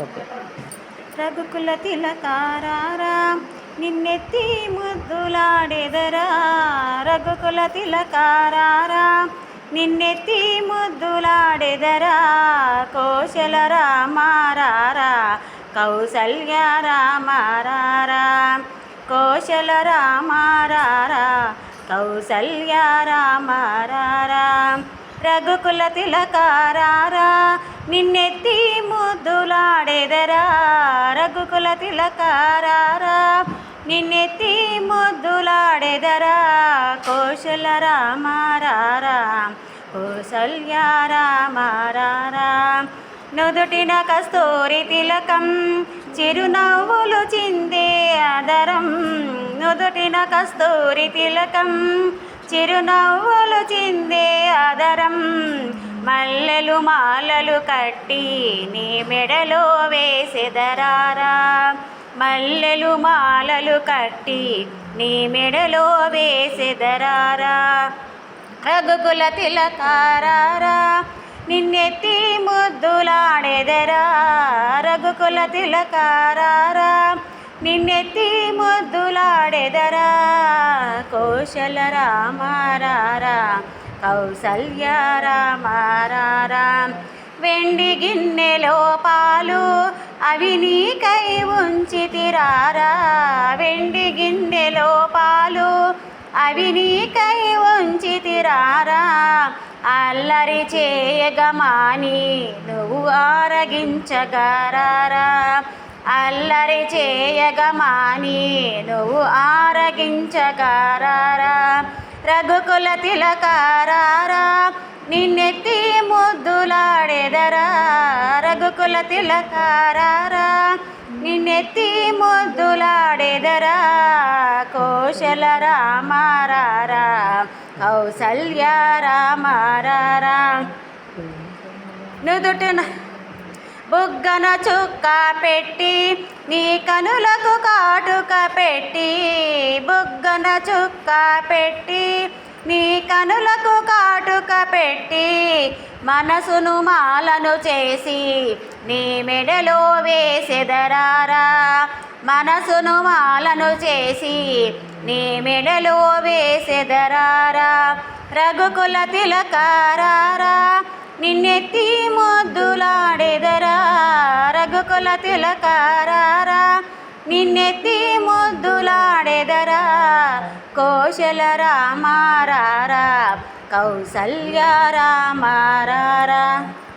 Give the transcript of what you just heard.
Okay. రఘుకుల తిలకారారా నిన్నెత్తి ముద్దులాడెదరా, రఘుకుల తిలకారారా నిన్నెత్తి ముద్దులాడెదరా, కోశల రామారారా కౌసల్య రామారారా, కోశల రామారారా కౌసల్య రామారారా, రఘుకుల తిలకారారా నిన్నెత్తి ముద్దులాడెదరా, రఘుకుల తిలకారారా నిన్నెత్తి ముద్దులాడెదరా, కోశల రామారారా కౌసల్య రామారారా, నుదుటిన కస్తూరి తిలకం చిరునవ్వులు చిందే ఆదరం, నుదుటిన కస్తూరి తిలకం చిరునవ్వులు చిందే ఆదరం, మల్లెలు మాలలు కట్టి నీ మెడలో వేసెదరారా, మల్లెలు మాలలు కట్టి నీ మెడలో వేసెదరారా, రఘుకుల తిలకారారా నిన్నెత్తి ముద్దులాడెదరా, రఘుకుల తిలకారారా నిన్నెత్తి ముద్దులాడెదరా, కోశల రామారారా కౌసల్య రామారారా, వెండి గిన్నెలో పాలు అవి నీకై ఉంచితిరారా, వెండి గిన్నెలో పాలు అవి నీకై ఉంచితిరారా, అల్లరి చేయగమాని నువ్వు ఆరగించగరారా, అల్లరి చేయగమాని నువ్వు ఆరగించగరారా, రఘుకుల తిలకారారా నిన్నెత్తి ముద్దులాడెదరా, రఘుకుల తిలకారారా నిన్నెత్తి ముద్దులాడెదరా, కోశల రామారారా కౌసల్య రామారారా, నుదుటిన బుగ్గన చుక్క పెట్టి నీ కనులకు కాటుక పెట్టి, బుగ్గన చుక్క పెట్టి నీ కనులకు కాటుక పెట్టి, మనసును మాలను చేసి నీ మెడలో వేసెదరారా, మనసును మాలను చేసి నీ మెడలో వేసెదరారా, రఘుకుల తిలకారారా నిన్నెత్తి ముద్దులాడెదరా, రఘుకుల తిలకారారా నిన్నెత్తి ముద్దులాడెదరా, కోశల రామారారా కౌసల్య రామారారా.